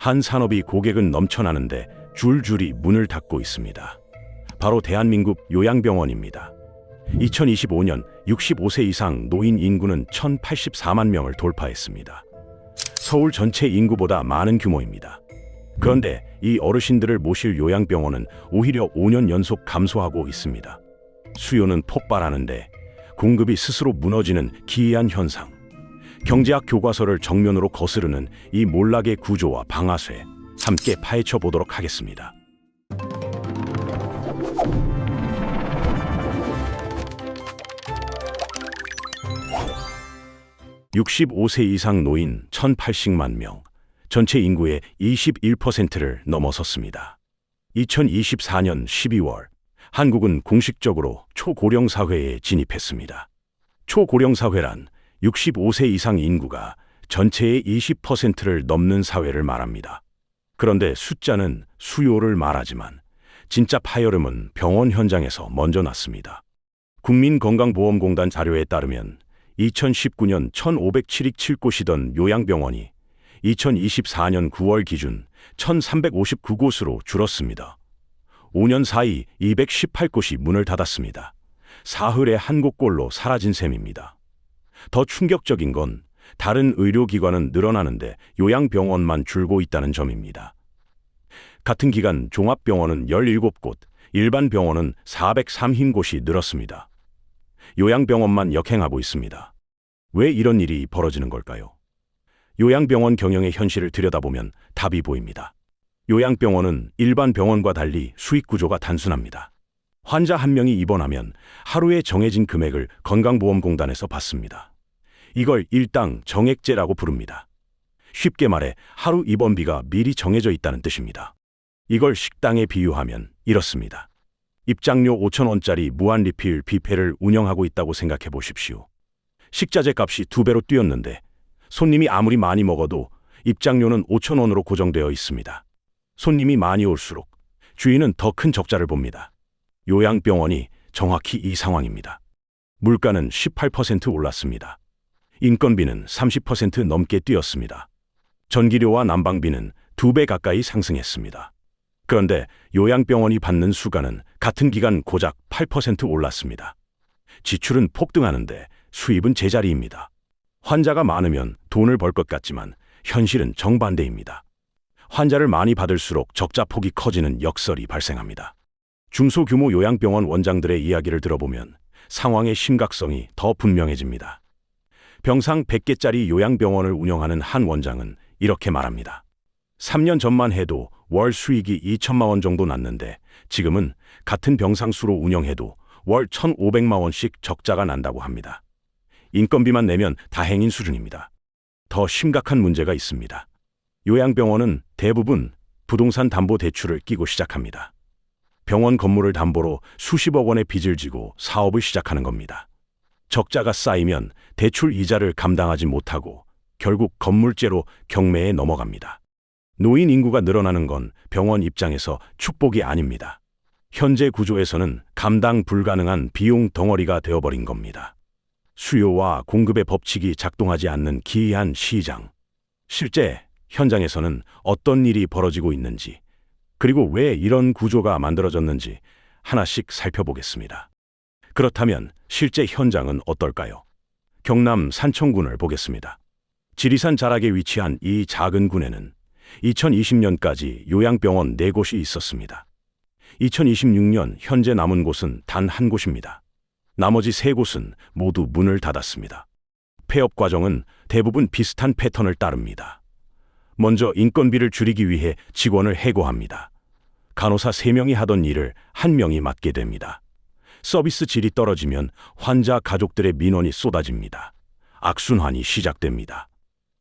한 산업이 고객은 넘쳐나는데 줄줄이 문을 닫고 있습니다. 바로 대한민국 요양병원입니다. 2025년 65세 이상 노인 인구는 1,084만 명을 돌파했습니다. 서울 전체 인구보다 많은 규모입니다. 그런데 이 어르신들을 모실 요양병원은 오히려 5년 연속 감소하고 있습니다. 수요는 폭발하는데 공급이 스스로 무너지는 기이한 현상. 경제학 교과서를 정면으로 거스르는 이 몰락의 구조와 방아쇠, 함께 파헤쳐 보도록 하겠습니다. 65세 이상 노인 1,080만 명, 전체 인구의 21%를 넘어섰습니다. 2024년 12월, 한국은 공식적으로 초고령 사회에 진입했습니다. 초고령 사회란 65세 이상 인구가 전체의 20%를 넘는 사회를 말합니다. 그런데 숫자는 수요를 말하지만 진짜 파열음은 병원 현장에서 먼저 났습니다. 국민건강보험공단 자료에 따르면 2019년 1,507곳이던 요양병원이 2024년 9월 기준 1,359곳으로 줄었습니다. 5년 사이 218곳이 문을 닫았습니다. 사흘에 한 곳꼴로 사라진 셈입니다. 더 충격적인 건 다른 의료기관은 늘어나는데 요양병원만 줄고 있다는 점입니다. 같은 기간 종합병원은 17곳, 일반 병원은 403곳이 늘었습니다. 요양병원만 역행하고 있습니다. 왜 이런 일이 벌어지는 걸까요? 요양병원 경영의 현실을 들여다보면 답이 보입니다. 요양병원은 일반 병원과 달리 수익 구조가 단순합니다. 환자 한 명이 입원하면 하루에 정해진 금액을 건강보험공단에서 받습니다. 이걸 일당 정액제라고 부릅니다. 쉽게 말해 하루 입원비가 미리 정해져 있다는 뜻입니다. 이걸 식당에 비유하면 이렇습니다. 입장료 5,000원짜리 무한리필 뷔페를 운영하고 있다고 생각해 보십시오. 식자재 값이 2배로 뛰었는데 손님이 아무리 많이 먹어도 입장료는 5,000원으로 고정되어 있습니다. 손님이 많이 올수록 주인은 더 큰 적자를 봅니다. 요양병원이 정확히 이 상황입니다. 물가는 18% 올랐습니다. 인건비는 30% 넘게 뛰었습니다. 전기료와 난방비는 2배 가까이 상승했습니다. 그런데 요양병원이 받는 수가는 같은 기간 고작 8% 올랐습니다. 지출은 폭등하는데 수입은 제자리입니다. 환자가 많으면 돈을 벌 것 같지만 현실은 정반대입니다. 환자를 많이 받을수록 적자 폭이 커지는 역설이 발생합니다. 중소규모 요양병원 원장들의 이야기를 들어보면 상황의 심각성이 더 분명해집니다. 병상 100개짜리 요양병원을 운영하는 한 원장은 이렇게 말합니다. 3년 전만 해도 월 수익이 2천만 원 정도 났는데 지금은 같은 병상 수로 운영해도 월 1,500만 원씩 적자가 난다고 합니다. 인건비만 내면 다행인 수준입니다. 더 심각한 문제가 있습니다. 요양병원은 대부분 부동산 담보 대출을 끼고 시작합니다. 병원 건물을 담보로 수십억 원의 빚을 지고 사업을 시작하는 겁니다. 적자가 쌓이면 대출 이자를 감당하지 못하고 결국 건물죄로 경매에 넘어갑니다. 노인 인구가 늘어나는 건 병원 입장에서 축복이 아닙니다. 현재 구조에서는 감당 불가능한 비용 덩어리가 되어버린 겁니다. 수요와 공급의 법칙이 작동하지 않는 기이한 시장. 실제 현장에서는 어떤 일이 벌어지고 있는지, 그리고 왜 이런 구조가 만들어졌는지 하나씩 살펴보겠습니다. 그렇다면 실제 현장은 어떨까요? 경남 산청군을 보겠습니다. 지리산 자락에 위치한 이 작은 군에는 2020년까지 요양병원 4곳이 있었습니다. 2026년 현재 남은 곳은 단 한 곳입니다. 나머지 3곳은 모두 문을 닫았습니다. 폐업 과정은 대부분 비슷한 패턴을 따릅니다. 먼저 인건비를 줄이기 위해 직원을 해고합니다. 간호사 3명이 하던 일을 1명이 맡게 됩니다. 서비스 질이 떨어지면 환자 가족들의 민원이 쏟아집니다. 악순환이 시작됩니다.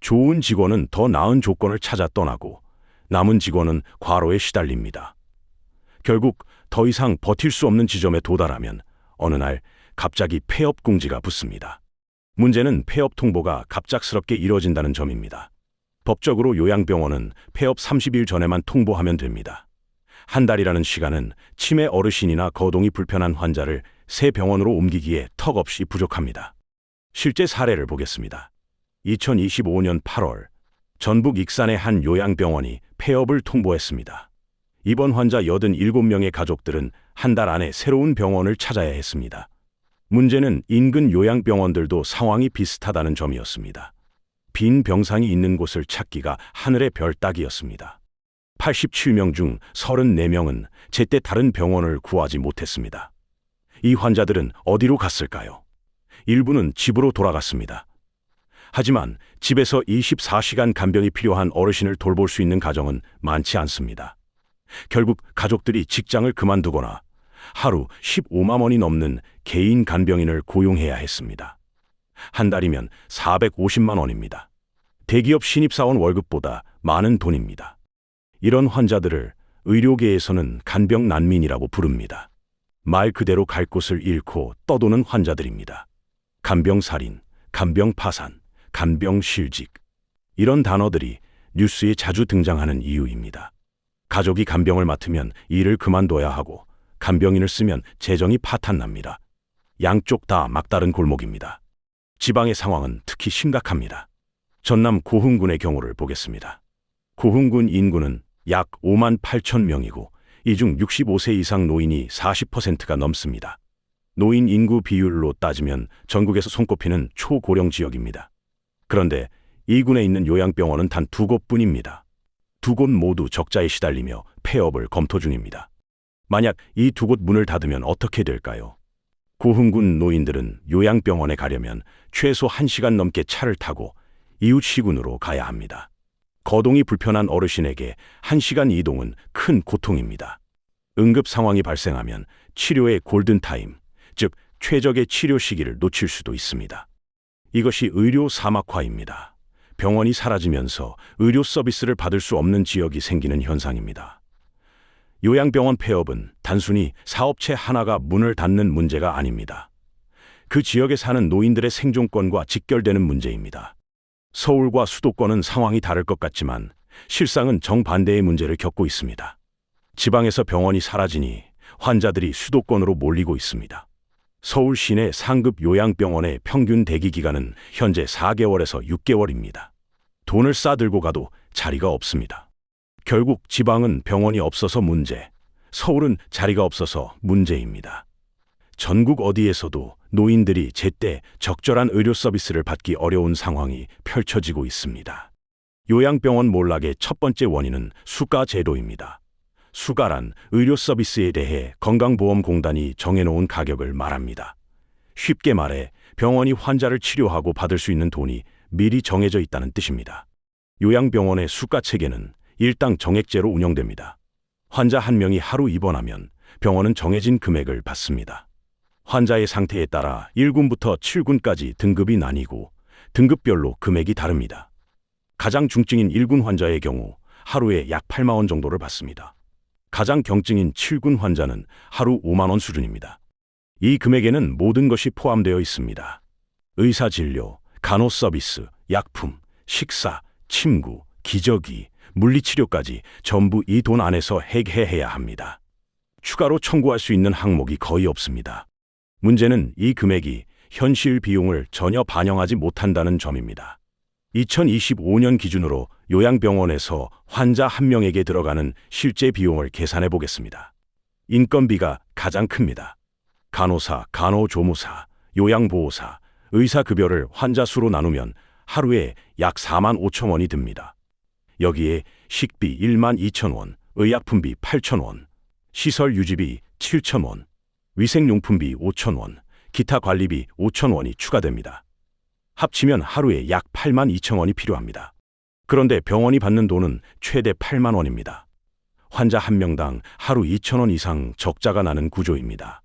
좋은 직원은 더 나은 조건을 찾아 떠나고 남은 직원은 과로에 시달립니다. 결국 더 이상 버틸 수 없는 지점에 도달하면 어느 날 갑자기 폐업 공지가 붙습니다. 문제는 폐업 통보가 갑작스럽게 이뤄진다는 점입니다. 법적으로 요양병원은 폐업 30일 전에만 통보하면 됩니다. 한 달이라는 시간은 치매 어르신이나 거동이 불편한 환자를 새 병원으로 옮기기에 턱없이 부족합니다. 실제 사례를 보겠습니다. 2025년 8월 전북 익산의 한 요양병원이 폐업을 통보했습니다. 입원 환자 87명의 가족들은 한 달 안에 새로운 병원을 찾아야 했습니다. 문제는 인근 요양병원들도 상황이 비슷하다는 점이었습니다. 빈 병상이 있는 곳을 찾기가 하늘의 별 따기였습니다. 87명 중 34명은 제때 다른 병원을 구하지 못했습니다. 이 환자들은 어디로 갔을까요? 일부는 집으로 돌아갔습니다. 하지만 집에서 24시간 간병이 필요한 어르신을 돌볼 수 있는 가정은 많지 않습니다. 결국 가족들이 직장을 그만두거나 하루 15만 원이 넘는 개인 간병인을 고용해야 했습니다. 한 달이면 450만 원입니다. 대기업 신입사원 월급보다 많은 돈입니다. 이런 환자들을 의료계에서는 간병 난민이라고 부릅니다. 말 그대로 갈 곳을 잃고 떠도는 환자들입니다. 간병살인, 간병파산, 간병실직. 이런 단어들이 뉴스에 자주 등장하는 이유입니다. 가족이 간병을 맡으면 일을 그만둬야 하고 간병인을 쓰면 재정이 파탄납니다. 양쪽 다 막다른 골목입니다. 지방의 상황은 특히 심각합니다. 전남 고흥군의 경우를 보겠습니다. 고흥군 인구는 약 5만 8천 명이고 이 중 65세 이상 노인이 40%가 넘습니다. 노인 인구 비율로 따지면 전국에서 손꼽히는 초고령 지역입니다. 그런데 이 군에 있는 요양병원은 단 2곳뿐입니다. 2곳 모두 적자에 시달리며 폐업을 검토 중입니다. 만약 이 2곳 문을 닫으면 어떻게 될까요? 고흥군 노인들은 요양병원에 가려면 최소 1시간 넘게 차를 타고 이웃 시군으로 가야 합니다. 거동이 불편한 어르신에게 1시간 이동은 큰 고통입니다. 응급 상황이 발생하면 치료의 골든타임, 즉 최적의 치료 시기를 놓칠 수도 있습니다. 이것이 의료 사막화입니다. 병원이 사라지면서 의료 서비스를 받을 수 없는 지역이 생기는 현상입니다. 요양병원 폐업은 단순히 사업체 하나가 문을 닫는 문제가 아닙니다. 그 지역에 사는 노인들의 생존권과 직결되는 문제입니다. 서울과 수도권은 상황이 다를 것 같지만 실상은 정반대의 문제를 겪고 있습니다. 지방에서 병원이 사라지니 환자들이 수도권으로 몰리고 있습니다. 서울 시내 상급 요양병원의 평균 대기 기간은 현재 4개월에서 6개월입니다. 돈을 싸들고 가도 자리가 없습니다. 결국 지방은 병원이 없어서 문제, 서울은 자리가 없어서 문제입니다. 전국 어디에서도 노인들이 제때 적절한 의료 서비스를 받기 어려운 상황이 펼쳐지고 있습니다. 요양병원 몰락의 첫 번째 원인은 수가 제도입니다. 수가란 의료 서비스에 대해 건강보험공단이 정해놓은 가격을 말합니다. 쉽게 말해 병원이 환자를 치료하고 받을 수 있는 돈이 미리 정해져 있다는 뜻입니다. 요양병원의 수가 체계는 일당 정액제로 운영됩니다. 환자 한 명이 하루 입원하면 병원은 정해진 금액을 받습니다. 환자의 상태에 따라 1군부터 7군까지 등급이 나뉘고 등급별로 금액이 다릅니다. 가장 중증인 1군 환자의 경우 하루에 약 8만 원 정도를 받습니다. 가장 경증인 7군 환자는 하루 5만 원 수준입니다. 이 금액에는 모든 것이 포함되어 있습니다. 의사진료, 간호서비스, 약품, 식사, 침구, 기저귀, 물리치료까지 전부 이 돈 안에서 해결해야 합니다. 추가로 청구할 수 있는 항목이 거의 없습니다. 문제는 이 금액이 현실 비용을 전혀 반영하지 못한다는 점입니다. 2025년 기준으로 요양병원에서 환자 한 명에게 들어가는 실제 비용을 계산해 보겠습니다. 인건비가 가장 큽니다. 간호사, 간호조무사, 요양보호사, 의사급여를 환자 수로 나누면 하루에 약 4만 5천 원이 듭니다. 여기에 식비 1만 2천 원, 의약품비 8천 원, 시설 유지비 7천 원, 위생용품비 5천 원, 기타 관리비 5천 원이 추가됩니다. 합치면 하루에 약 8만 2천 원이 필요합니다. 그런데 병원이 받는 돈은 최대 8만 원입니다. 환자 한 명당 하루 2천 원 이상 적자가 나는 구조입니다.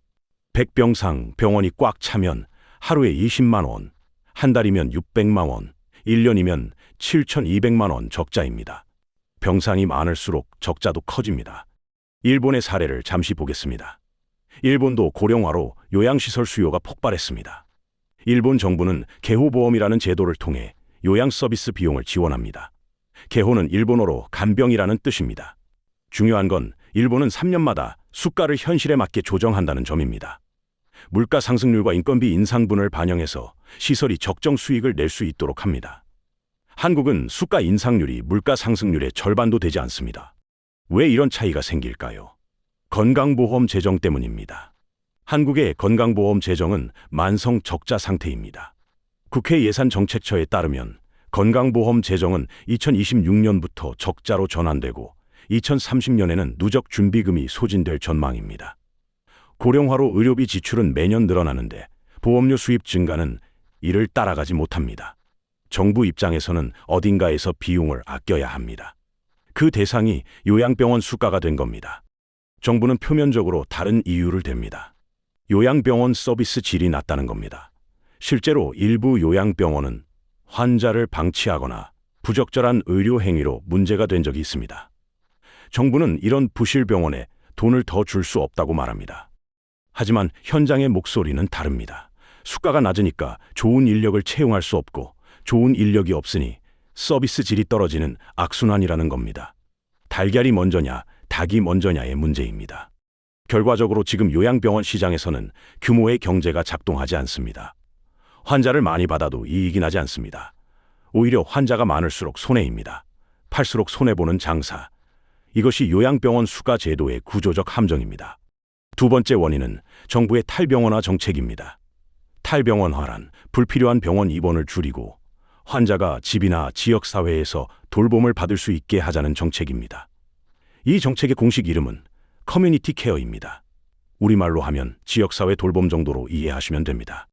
100병상 병원이 꽉 차면 하루에 20만 원, 한 달이면 600만 원, 1년이면 7,200만 원 적자입니다. 병상이 많을수록 적자도 커집니다. 일본의 사례를 잠시 보겠습니다. 일본도 고령화로 요양시설 수요가 폭발했습니다. 일본 정부는 개호보험이라는 제도를 통해 요양 서비스 비용을 지원합니다. 개호는 일본어로 간병이라는 뜻입니다. 중요한 건 일본은 3년마다 수가를 현실에 맞게 조정한다는 점입니다. 물가 상승률과 인건비 인상분을 반영해서 시설이 적정 수익을 낼 수 있도록 합니다. 한국은 수가 인상률이 물가 상승률의 절반도 되지 않습니다. 왜 이런 차이가 생길까요? 건강보험 재정 때문입니다. 한국의 건강보험 재정은 만성 적자 상태입니다. 국회 예산정책처에 따르면 건강보험 재정은 2026년부터 적자로 전환되고 2030년에는 누적 준비금이 소진될 전망입니다. 고령화로 의료비 지출은 매년 늘어나는데 보험료 수입 증가는 이를 따라가지 못합니다. 정부 입장에서는 어딘가에서 비용을 아껴야 합니다. 그 대상이 요양병원 수가가 된 겁니다. 정부는 표면적으로 다른 이유를 댑니다. 요양병원 서비스 질이 낮다는 겁니다. 실제로 일부 요양병원은 환자를 방치하거나 부적절한 의료 행위로 문제가 된 적이 있습니다. 정부는 이런 부실 병원에 돈을 더 줄 수 없다고 말합니다. 하지만 현장의 목소리는 다릅니다. 수가가 낮으니까 좋은 인력을 채용할 수 없고 좋은 인력이 없으니 서비스 질이 떨어지는 악순환이라는 겁니다. 달걀이 먼저냐, 닭이 먼저냐의 문제입니다. 결과적으로 지금 요양병원 시장에서는 규모의 경제가 작동하지 않습니다. 환자를 많이 받아도 이익이 나지 않습니다. 오히려 환자가 많을수록 손해입니다. 팔수록 손해보는 장사. 이것이 요양병원 수가 제도의 구조적 함정입니다. 두 번째 원인은 정부의 탈병원화 정책입니다. 탈병원화란 불필요한 병원 입원을 줄이고 환자가 집이나 지역사회에서 돌봄을 받을 수 있게 하자는 정책입니다. 이 정책의 공식 이름은 커뮤니티 케어입니다. 우리말로 하면 지역사회 돌봄 정도로 이해하시면 됩니다.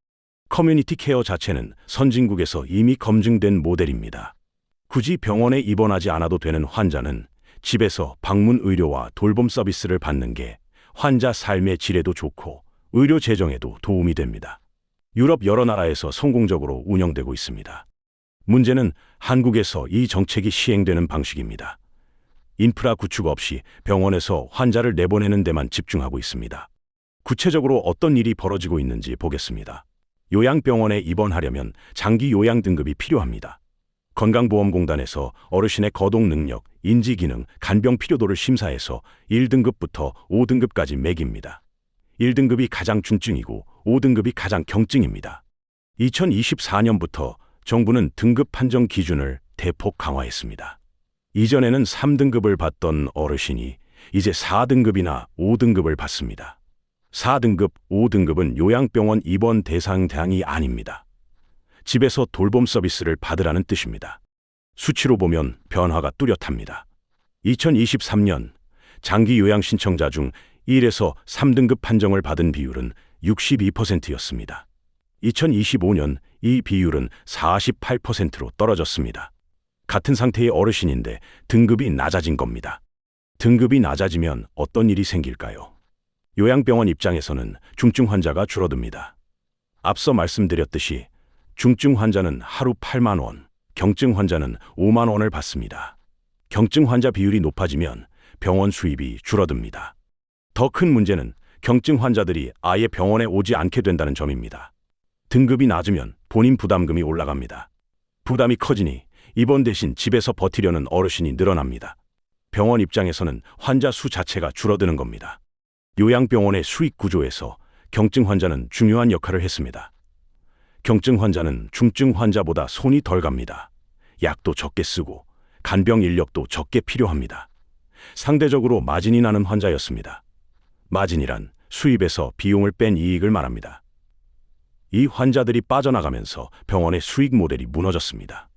커뮤니티 케어 자체는 선진국에서 이미 검증된 모델입니다. 굳이 병원에 입원하지 않아도 되는 환자는 집에서 방문 의료와 돌봄 서비스를 받는 게 환자 삶의 질에도 좋고 의료 재정에도 도움이 됩니다. 유럽 여러 나라에서 성공적으로 운영되고 있습니다. 문제는 한국에서 이 정책이 시행되는 방식입니다. 인프라 구축 없이 병원에서 환자를 내보내는 데만 집중하고 있습니다. 구체적으로 어떤 일이 벌어지고 있는지 보겠습니다. 요양병원에 입원하려면 장기 요양 등급이 필요합니다. 건강보험공단에서 어르신의 거동 능력, 인지기능, 간병 필요도를 심사해서 1등급부터 5등급까지 매깁니다. 1등급이 가장 중증이고 5등급이 가장 경증입니다. 2024년부터 정부는 등급 판정 기준을 대폭 강화했습니다. 이전에는 3등급을 받던 어르신이 이제 4등급이나 5등급을 받습니다. 4등급, 5등급은 요양병원 입원 대상이 아닙니다. 집에서 돌봄 서비스를 받으라는 뜻입니다. 수치로 보면 변화가 뚜렷합니다. 2023년 장기 요양 신청자 중 1에서 3등급 판정을 받은 비율은 62%였습니다. 2025년 이 비율은 48%로 떨어졌습니다. 같은 상태의 어르신인데 등급이 낮아진 겁니다. 등급이 낮아지면 어떤 일이 생길까요? 요양병원 입장에서는 중증 환자가 줄어듭니다. 앞서 말씀드렸듯이 중증 환자는 하루 8만 원, 경증 환자는 5만 원을 받습니다. 경증 환자 비율이 높아지면 병원 수입이 줄어듭니다. 더 큰 문제는 경증 환자들이 아예 병원에 오지 않게 된다는 점입니다. 등급이 낮으면 본인 부담금이 올라갑니다. 부담이 커지니 입원 대신 집에서 버티려는 어르신이 늘어납니다. 병원 입장에서는 환자 수 자체가 줄어드는 겁니다. 요양병원의 수익 구조에서 경증 환자는 중요한 역할을 했습니다. 경증 환자는 중증 환자보다 손이 덜 갑니다. 약도 적게 쓰고 간병 인력도 적게 필요합니다. 상대적으로 마진이 나는 환자였습니다. 마진이란 수입에서 비용을 뺀 이익을 말합니다. 이 환자들이 빠져나가면서 병원의 수익 모델이 무너졌습니다.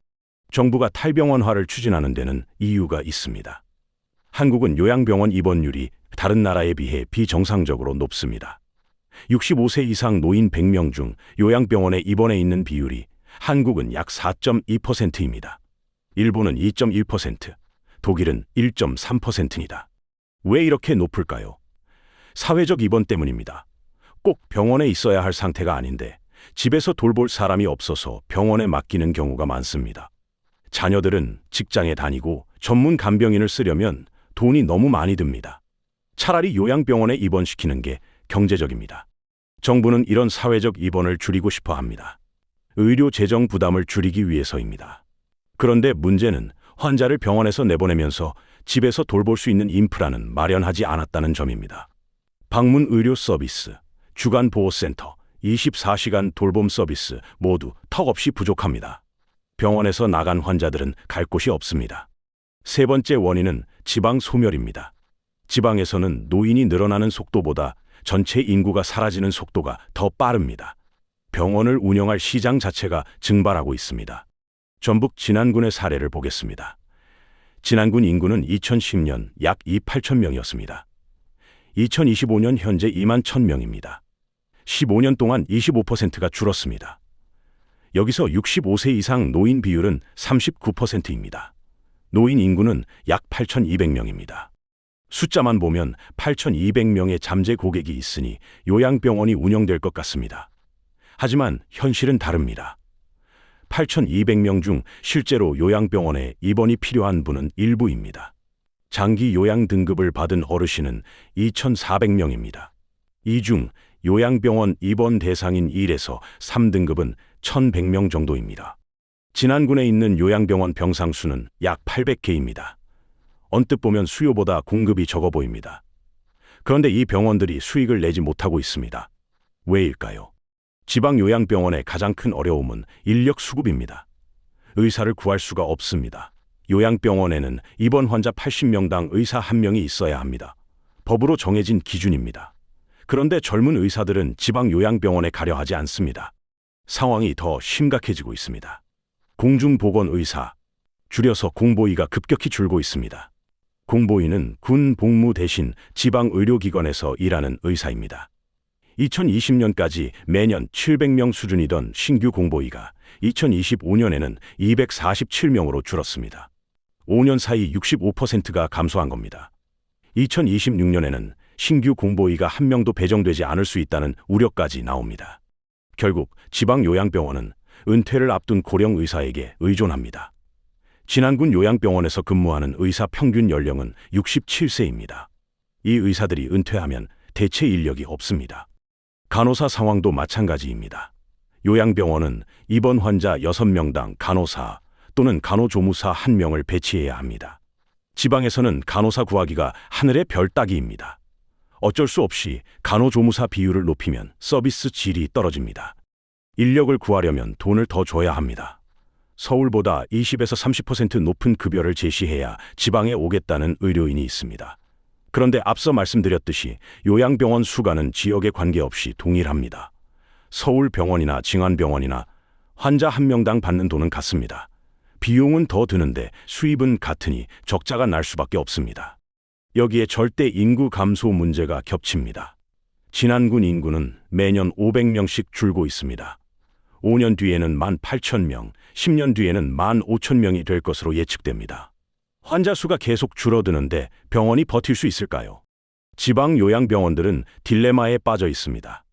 정부가 탈병원화를 추진하는 데는 이유가 있습니다. 한국은 요양병원 입원율이 다른 나라에 비해 비정상적으로 높습니다. 65세 이상 노인 100명 중 요양병원에 입원해 있는 비율이 한국은 약 4.2%입니다. 일본은 2.1%, 독일은 1.3%입니다. 왜 이렇게 높을까요? 사회적 입원 때문입니다. 꼭 병원에 있어야 할 상태가 아닌데 집에서 돌볼 사람이 없어서 병원에 맡기는 경우가 많습니다. 자녀들은 직장에 다니고 전문 간병인을 쓰려면 돈이 너무 많이 듭니다. 차라리 요양병원에 입원시키는 게 경제적입니다. 정부는 이런 사회적 입원을 줄이고 싶어 합니다. 의료 재정 부담을 줄이기 위해서입니다. 그런데 문제는 환자를 병원에서 내보내면서 집에서 돌볼 수 있는 인프라는 마련하지 않았다는 점입니다. 방문 의료 서비스, 주간 보호센터, 24시간 돌봄 서비스 모두 턱없이 부족합니다. 병원에서 나간 환자들은 갈 곳이 없습니다. 세 번째 원인은 지방 소멸입니다. 지방에서는 노인이 늘어나는 속도보다 전체 인구가 사라지는 속도가 더 빠릅니다. 병원을 운영할 시장 자체가 증발하고 있습니다. 전북 진안군의 사례를 보겠습니다. 진안군 인구는 2010년 약 28,000명이었습니다. 2025년 현재 21,000명입니다. 15년 동안 25%가 줄었습니다. 여기서 65세 이상 노인 비율은 39%입니다. 노인 인구는 약 8,200명입니다. 숫자만 보면 8,200명의 잠재 고객이 있으니 요양병원이 운영될 것 같습니다. 하지만 현실은 다릅니다. 8,200명 중 실제로 요양병원에 입원이 필요한 분은 일부입니다. 장기 요양 등급을 받은 어르신은 2,400명입니다. 이 중 요양병원 입원 대상인 1에서 3등급은 1,100명 정도입니다. 진안군에 있는 요양병원 병상 수는 약 800개입니다. 언뜻 보면 수요보다 공급이 적어 보입니다. 그런데 이 병원들이 수익을 내지 못하고 있습니다. 왜일까요? 지방 요양병원의 가장 큰 어려움은 인력 수급입니다. 의사를 구할 수가 없습니다. 요양병원에는 입원 환자 80명당 의사 1명이 있어야 합니다. 법으로 정해진 기준입니다. 그런데 젊은 의사들은 지방 요양병원에 가려 하지 않습니다. 상황이 더 심각해지고 있습니다. 공중보건의사, 줄여서 공보의가 급격히 줄고 있습니다. 공보의는 군 복무 대신 지방 의료기관에서 일하는 의사입니다. 2020년까지 매년 700명 수준이던 신규 공보의가 2025년에는 247명으로 줄었습니다. 5년 사이 65%가 감소한 겁니다. 2026년에는 신규 공보의가 1명도 배정되지 않을 수 있다는 우려까지 나옵니다. 결국 지방 요양병원은 은퇴를 앞둔 고령 의사에게 의존합니다. 진안군 요양병원에서 근무하는 의사 평균 연령은 67세입니다. 이 의사들이 은퇴하면 대체 인력이 없습니다. 간호사 상황도 마찬가지입니다. 요양병원은 입원 환자 6명당 간호사 또는 간호조무사 1명을 배치해야 합니다. 지방에서는 간호사 구하기가 하늘의 별 따기입니다. 어쩔 수 없이 간호조무사 비율을 높이면 서비스 질이 떨어집니다. 인력을 구하려면 돈을 더 줘야 합니다. 서울보다 20에서 30% 높은 급여를 제시해야 지방에 오겠다는 의료인이 있습니다. 그런데 앞서 말씀드렸듯이 요양병원 수가는 지역에 관계없이 동일합니다. 서울병원이나 진안병원이나 환자 1명당 받는 돈은 같습니다. 비용은 더 드는데 수입은 같으니 적자가 날 수밖에 없습니다. 여기에 절대 인구 감소 문제가 겹칩니다. 진안군 인구는 매년 500명씩 줄고 있습니다. 5년 뒤에는 18,000명, 10년 뒤에는 15,000명이 될 것으로 예측됩니다. 환자 수가 계속 줄어드는데 병원이 버틸 수 있을까요? 지방 요양병원들은 딜레마에 빠져 있습니다.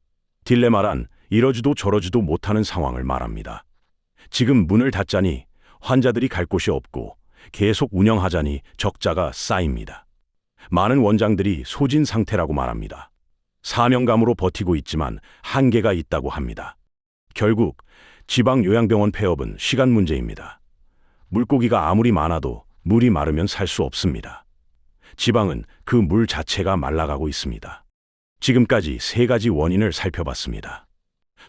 딜레마란 이러지도 저러지도 못하는 상황을 말합니다. 지금 문을 닫자니 환자들이 갈 곳이 없고 계속 운영하자니 적자가 쌓입니다. 많은 원장들이 소진 상태라고 말합니다. 사명감으로 버티고 있지만 한계가 있다고 합니다. 결국 지방 요양병원 폐업은 시간 문제입니다. 물고기가 아무리 많아도 물이 마르면 살 수 없습니다. 지방은 그 물 자체가 말라가고 있습니다. 지금까지 3가지 원인을 살펴봤습니다.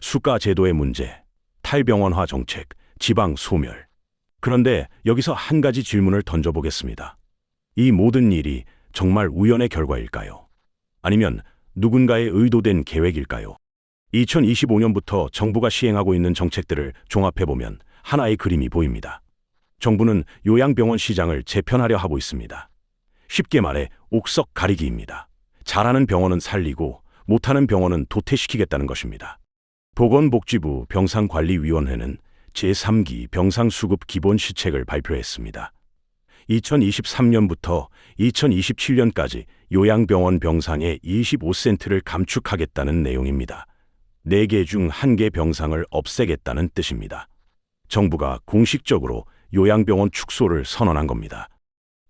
수가 제도의 문제, 탈병원화 정책, 지방 소멸. 그런데 여기서 한 가지 질문을 던져보겠습니다. 이 모든 일이 정말 우연의 결과일까요? 아니면 누군가의 의도된 계획일까요? 2025년부터 정부가 시행하고 있는 정책들을 종합해보면 하나의 그림이 보입니다. 정부는 요양병원 시장을 재편하려 하고 있습니다. 쉽게 말해 옥석 가리기입니다. 잘하는 병원은 살리고 못하는 병원은 도태시키겠다는 것입니다. 보건복지부 병상관리위원회는 제3기 병상수급 기본시책을 발표했습니다. 2023년부터 2027년까지 요양병원 병상의 25센트를 감축하겠다는 내용입니다. 4개 중 1개 병상을 없애겠다는 뜻입니다. 정부가 공식적으로 요양병원 축소를 선언한 겁니다.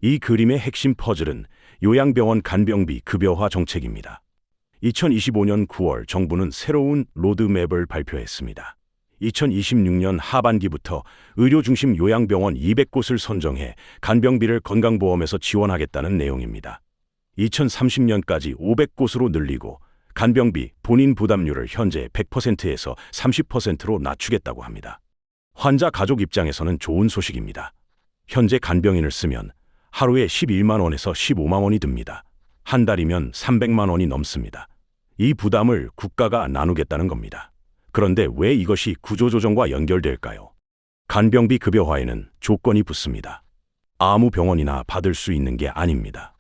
이 그림의 핵심 퍼즐은 요양병원 간병비 급여화 정책입니다. 2025년 9월 정부는 새로운 로드맵을 발표했습니다. 2026년 하반기부터 의료중심 요양병원 200곳을 선정해 간병비를 건강보험에서 지원하겠다는 내용입니다. 2030년까지 500곳으로 늘리고 간병비 본인 부담률을 현재 100%에서 30%로 낮추겠다고 합니다. 환자 가족 입장에서는 좋은 소식입니다. 현재 간병인을 쓰면 하루에 11만 원에서 15만 원이 듭니다. 한 달이면 300만 원이 넘습니다. 이 부담을 국가가 나누겠다는 겁니다. 그런데 왜 이것이 구조조정과 연결될까요? 간병비 급여화에는 조건이 붙습니다. 아무 병원이나 받을 수 있는 게 아닙니다.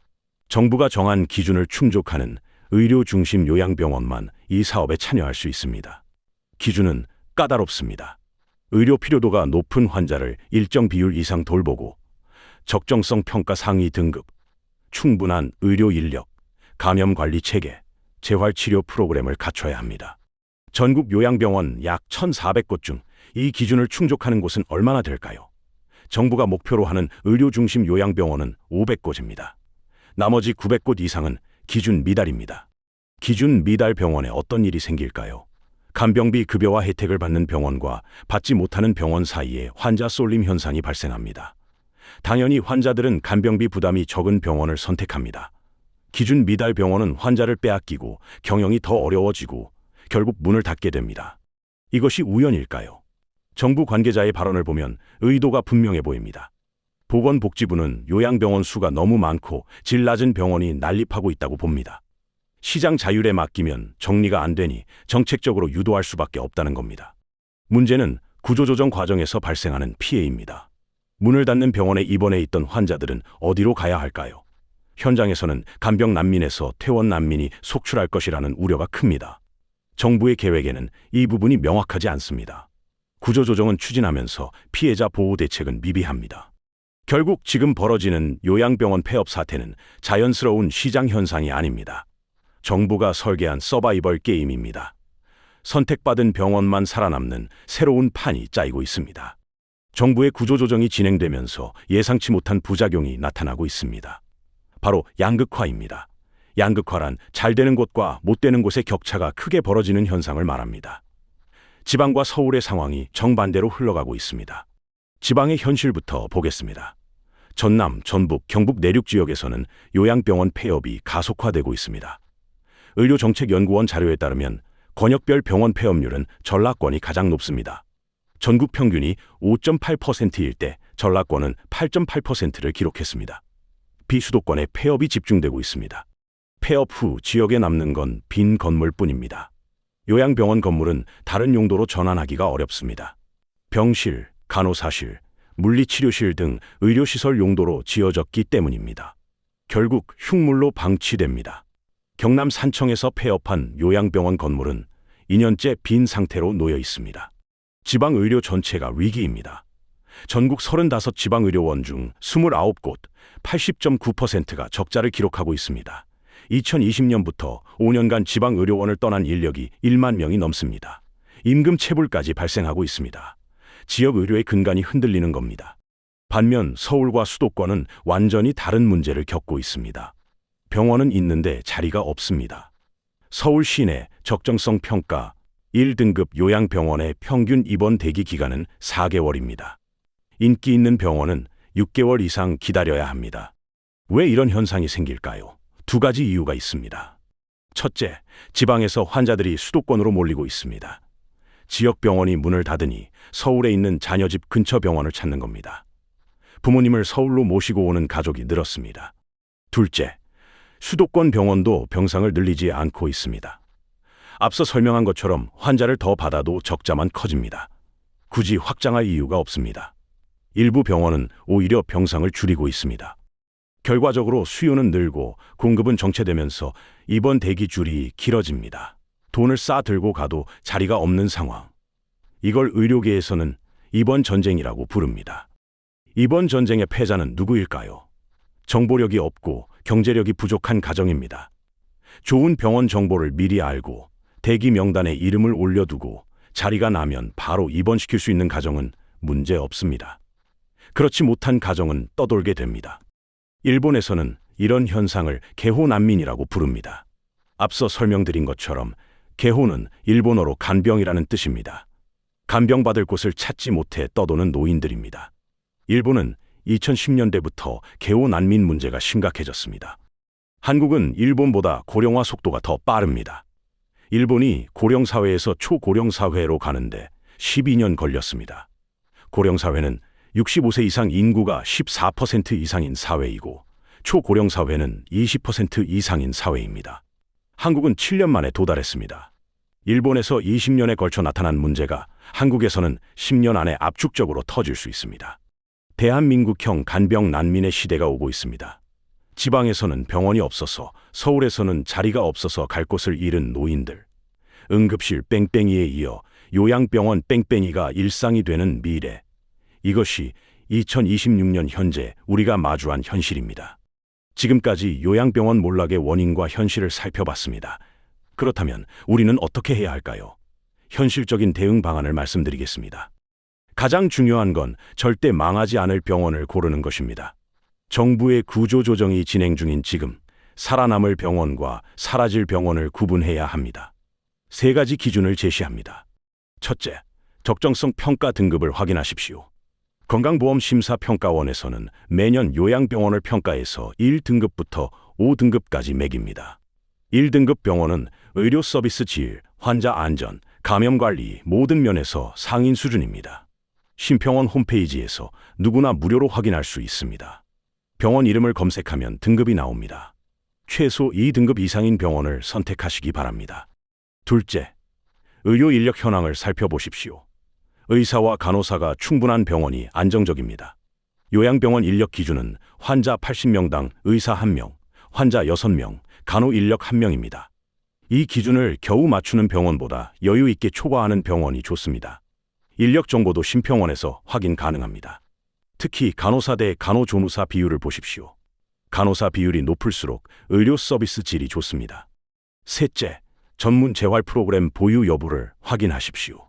정부가 정한 기준을 충족하는 의료 중심 요양병원만 이 사업에 참여할 수 있습니다. 기준은 까다롭습니다. 의료 필요도가 높은 환자를 일정 비율 이상 돌보고 적정성 평가 상위 등급, 충분한 의료 인력, 감염 관리 체계, 재활 치료 프로그램을 갖춰야 합니다. 전국 요양병원 약 1,400곳 중 이 기준을 충족하는 곳은 얼마나 될까요? 정부가 목표로 하는 의료 중심 요양병원은 500곳입니다. 나머지 900곳 이상은 기준 미달입니다. 기준 미달 병원에 어떤 일이 생길까요? 간병비 급여와 혜택을 받는 병원과 받지 못하는 병원 사이에 환자 쏠림 현상이 발생합니다. 당연히 환자들은 간병비 부담이 적은 병원을 선택합니다. 기준 미달 병원은 환자를 빼앗기고 경영이 더 어려워지고 결국 문을 닫게 됩니다. 이것이 우연일까요? 정부 관계자의 발언을 보면 의도가 분명해 보입니다. 보건복지부는 요양병원 수가 너무 많고 질 낮은 병원이 난립하고 있다고 봅니다. 시장 자율에 맡기면 정리가 안 되니 정책적으로 유도할 수밖에 없다는 겁니다. 문제는 구조조정 과정에서 발생하는 피해입니다. 문을 닫는 병원에 입원해 있던 환자들은 어디로 가야 할까요? 현장에서는 간병 난민에서 퇴원 난민이 속출할 것이라는 우려가 큽니다. 정부의 계획에는 이 부분이 명확하지 않습니다. 구조조정은 추진하면서 피해자 보호 대책은 미비합니다. 결국 지금 벌어지는 요양병원 폐업 사태는 자연스러운 시장 현상이 아닙니다. 정부가 설계한 서바이벌 게임입니다. 선택받은 병원만 살아남는 새로운 판이 짜이고 있습니다. 정부의 구조조정이 진행되면서 예상치 못한 부작용이 나타나고 있습니다. 바로 양극화입니다. 양극화란 잘 되는 곳과 못 되는 곳의 격차가 크게 벌어지는 현상을 말합니다. 지방과 서울의 상황이 정반대로 흘러가고 있습니다. 지방의 현실부터 보겠습니다. 전남, 전북, 경북 내륙 지역에서는 요양병원 폐업이 가속화되고 있습니다. 의료정책연구원 자료에 따르면 권역별 병원 폐업률은 전라권이 가장 높습니다. 전국 평균이 5.8%일 때 전라권은 8.8%를 기록했습니다. 비수도권에 폐업이 집중되고 있습니다. 폐업 후 지역에 남는 건 빈 건물뿐입니다. 요양병원 건물은 다른 용도로 전환하기가 어렵습니다. 병실, 간호사실, 물리치료실 등 의료시설 용도로 지어졌기 때문입니다. 결국 흉물로 방치됩니다. 경남 산청에서 폐업한 요양병원 건물은 2년째 빈 상태로 놓여 있습니다. 지방의료 전체가 위기입니다. 전국 35 지방의료원 중 29곳, 80.9%가 적자를 기록하고 있습니다. 2020년부터 5년간 지방의료원을 떠난 인력이 1만 명이 넘습니다. 임금 체불까지 발생하고 있습니다. 지역 의료의 근간이 흔들리는 겁니다. 반면 서울과 수도권은 완전히 다른 문제를 겪고 있습니다. 병원은 있는데 자리가 없습니다. 서울 시내 적정성 평가 1등급 요양병원의 평균 입원 대기 기간은 4개월입니다. 인기 있는 병원은 6개월 이상 기다려야 합니다. 왜 이런 현상이 생길까요? 두 가지 이유가 있습니다. 첫째, 지방에서 환자들이 수도권으로 몰리고 있습니다. 지역 병원이 문을 닫으니 서울에 있는 자녀집 근처 병원을 찾는 겁니다. 부모님을 서울로 모시고 오는 가족이 늘었습니다. 둘째, 수도권 병원도 병상을 늘리지 않고 있습니다. 앞서 설명한 것처럼 환자를 더 받아도 적자만 커집니다. 굳이 확장할 이유가 없습니다. 일부 병원은 오히려 병상을 줄이고 있습니다. 결과적으로 수요는 늘고 공급은 정체되면서 입원 대기줄이 길어집니다. 돈을 싸 들고 가도 자리가 없는 상황. 이걸 의료계에서는 입원 전쟁이라고 부릅니다. 입원 전쟁의 패자는 누구일까요? 정보력이 없고 경제력이 부족한 가정입니다. 좋은 병원 정보를 미리 알고 대기 명단에 이름을 올려두고 자리가 나면 바로 입원시킬 수 있는 가정은 문제 없습니다. 그렇지 못한 가정은 떠돌게 됩니다. 일본에서는 이런 현상을 개호 난민이라고 부릅니다. 앞서 설명드린 것처럼 개호는 일본어로 간병이라는 뜻입니다. 간병받을 곳을 찾지 못해 떠도는 노인들입니다. 일본은 2010년대부터 개호 난민 문제가 심각해졌습니다. 한국은 일본보다 고령화 속도가 더 빠릅니다. 일본이 고령사회에서 초고령사회로 가는데 12년 걸렸습니다. 고령사회는 65세 이상 인구가 14% 이상인 사회이고 초고령 사회는 20% 이상인 사회입니다. 한국은 7년 만에 도달했습니다. 일본에서 20년에 걸쳐 나타난 문제가 한국에서는 10년 안에 압축적으로 터질 수 있습니다. 대한민국형 간병 난민의 시대가 오고 있습니다. 지방에서는 병원이 없어서, 서울에서는 자리가 없어서 갈 곳을 잃은 노인들, 응급실 뺑뺑이에 이어 요양병원 뺑뺑이가 일상이 되는 미래. 이것이 2026년 현재 우리가 마주한 현실입니다. 지금까지 요양병원 몰락의 원인과 현실을 살펴봤습니다. 그렇다면 우리는 어떻게 해야 할까요? 현실적인 대응 방안을 말씀드리겠습니다. 가장 중요한 건 절대 망하지 않을 병원을 고르는 것입니다. 정부의 구조조정이 진행 중인 지금 살아남을 병원과 사라질 병원을 구분해야 합니다. 세 가지 기준을 제시합니다. 첫째, 적정성 평가 등급을 확인하십시오. 건강보험심사평가원에서는 매년 요양병원을 평가해서 1등급부터 5등급까지 매깁니다. 1등급 병원은 의료 서비스 질, 환자 안전, 감염관리 모든 면에서 상인 수준입니다. 심평원 홈페이지에서 누구나 무료로 확인할 수 있습니다. 병원 이름을 검색하면 등급이 나옵니다. 최소 2등급 이상인 병원을 선택하시기 바랍니다. 둘째, 의료 인력 현황을 살펴보십시오. 의사와 간호사가 충분한 병원이 안정적입니다. 요양병원 인력 기준은 환자 80명당 의사 1명, 환자 6명, 간호 인력 1명입니다. 이 기준을 겨우 맞추는 병원보다 여유 있게 초과하는 병원이 좋습니다. 인력 정보도 심평원에서 확인 가능합니다. 특히 간호사 대 간호조무사 비율을 보십시오. 간호사 비율이 높을수록 의료 서비스 질이 좋습니다. 셋째, 전문 재활 프로그램 보유 여부를 확인하십시오.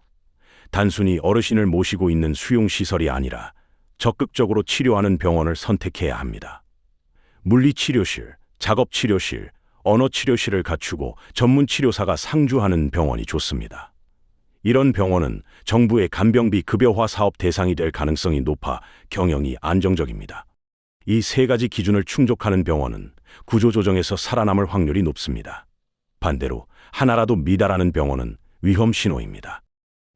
단순히 어르신을 모시고 있는 수용시설이 아니라 적극적으로 치료하는 병원을 선택해야 합니다. 물리치료실, 작업치료실, 언어치료실을 갖추고 전문치료사가 상주하는 병원이 좋습니다. 이런 병원은 정부의 간병비 급여화 사업 대상이 될 가능성이 높아 경영이 안정적입니다. 이 세 가지 기준을 충족하는 병원은 구조조정에서 살아남을 확률이 높습니다. 반대로 하나라도 미달하는 병원은 위험 신호입니다.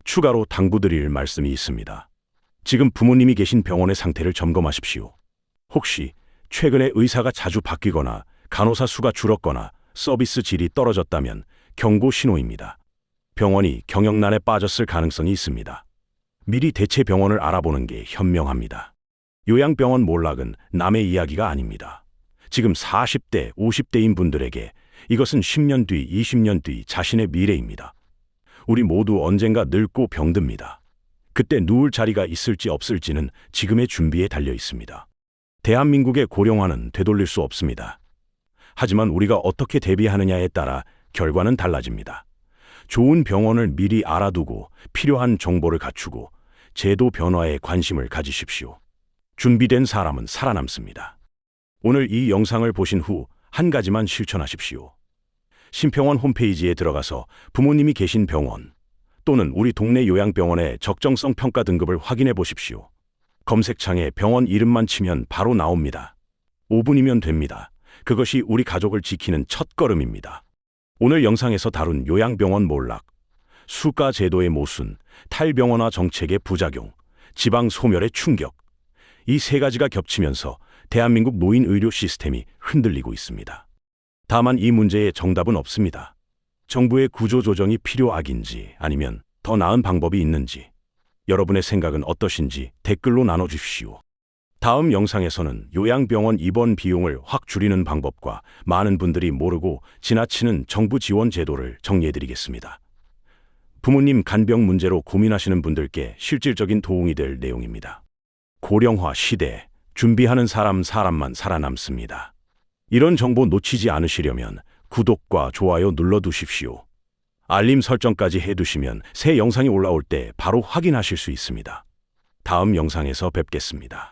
추가로 당부드릴 말씀이 있습니다. 지금 부모님이 계신 병원의 상태를 점검하십시오. 혹시 최근에 의사가 자주 바뀌거나 간호사 수가 줄었거나 서비스 질이 떨어졌다면 경고 신호입니다. 병원이 경영난에 빠졌을 가능성이 있습니다. 미리 대체 병원을 알아보는 게 현명합니다. 요양병원 몰락은 남의 이야기가 아닙니다. 지금 40대, 50대인 분들에게 이것은 10년 뒤, 20년 뒤 자신의 미래입니다. 우리 모두 언젠가 늙고 병듭니다. 그때 누울 자리가 있을지 없을지는 지금의 준비에 달려 있습니다. 대한민국의 고령화는 되돌릴 수 없습니다. 하지만 우리가 어떻게 대비하느냐에 따라 결과는 달라집니다. 좋은 병원을 미리 알아두고 필요한 정보를 갖추고 제도 변화에 관심을 가지십시오. 준비된 사람은 살아남습니다. 오늘 이 영상을 보신 후 한 가지만 실천하십시오. 심평원 홈페이지에 들어가서 부모님이 계신 병원 또는 우리 동네 요양병원의 적정성 평가 등급을 확인해 보십시오. 검색창에 병원 이름만 치면 바로 나옵니다. 5분이면 됩니다. 그것이 우리 가족을 지키는 첫걸음입니다. 오늘 영상에서 다룬 요양병원 몰락, 수가 제도의 모순, 탈병원화 정책의 부작용, 지방 소멸의 충격, 이 세 가지가 겹치면서 대한민국 노인 의료 시스템이 흔들리고 있습니다. 다만 이 문제에 정답은 없습니다. 정부의 구조조정이 필요악인지 아니면 더 나은 방법이 있는지 여러분의 생각은 어떠신지 댓글로 나눠주십시오. 다음 영상에서는 요양병원 입원 비용을 확 줄이는 방법과 많은 분들이 모르고 지나치는 정부 지원 제도를 정리해드리겠습니다. 부모님 간병 문제로 고민하시는 분들께 실질적인 도움이 될 내용입니다. 고령화 시대, 준비하는 사람만 살아남습니다. 이런 정보 놓치지 않으시려면 구독과 좋아요 눌러두십시오. 알림 설정까지 해두시면 새 영상이 올라올 때 바로 확인하실 수 있습니다. 다음 영상에서 뵙겠습니다.